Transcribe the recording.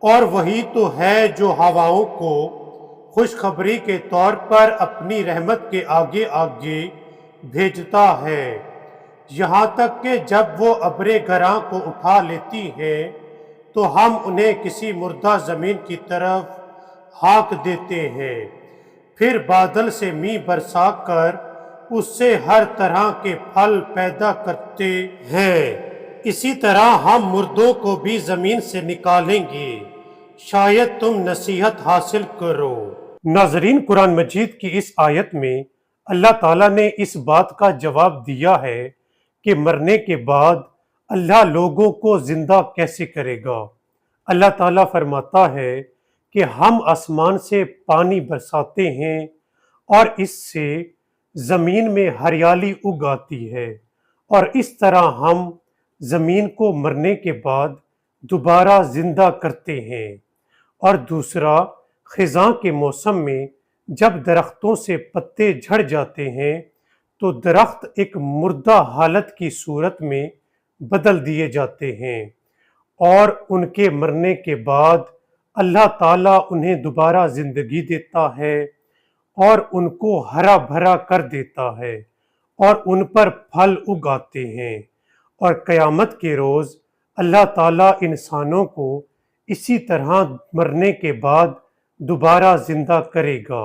اور وہی تو ہے جو ہواؤں کو خوشخبری کے طور پر اپنی رحمت کے آگے آگے بھیجتا ہے، یہاں تک کہ جب وہ ابر گراں کو اٹھا لیتی ہیں تو ہم انہیں کسی مردہ زمین کی طرف ہانک دیتے ہیں، پھر بادل سے می برسا کر اس سے ہر طرح کے پھل پیدا کرتے ہیں۔ اسی طرح ہم مردوں کو بھی زمین سے نکالیں گے، شاید تم نصیحت حاصل کرو۔ ناظرین، قرآن مجید کی اس آیت میں اللہ تعالیٰ نے اس بات کا جواب دیا ہے کہ مرنے کے بعد اللہ لوگوں کو زندہ کیسے کرے گا۔ اللہ تعالیٰ فرماتا ہے کہ ہم آسمان سے پانی برساتے ہیں اور اس سے زمین میں ہریالی اگ آتی ہے، اور اس طرح ہم زمین کو مرنے کے بعد دوبارہ زندہ کرتے ہیں۔ اور دوسرا، خزاں کے موسم میں جب درختوں سے پتے جھڑ جاتے ہیں تو درخت ایک مردہ حالت کی صورت میں بدل دیے جاتے ہیں، اور ان کے مرنے کے بعد اللہ تعالیٰ انہیں دوبارہ زندگی دیتا ہے اور ان کو ہرا بھرا کر دیتا ہے اور ان پر پھل اگاتے ہیں، اور قیامت کے روز اللہ تعالیٰ انسانوں کو اسی طرح مرنے کے بعد دوبارہ زندہ کرے گا۔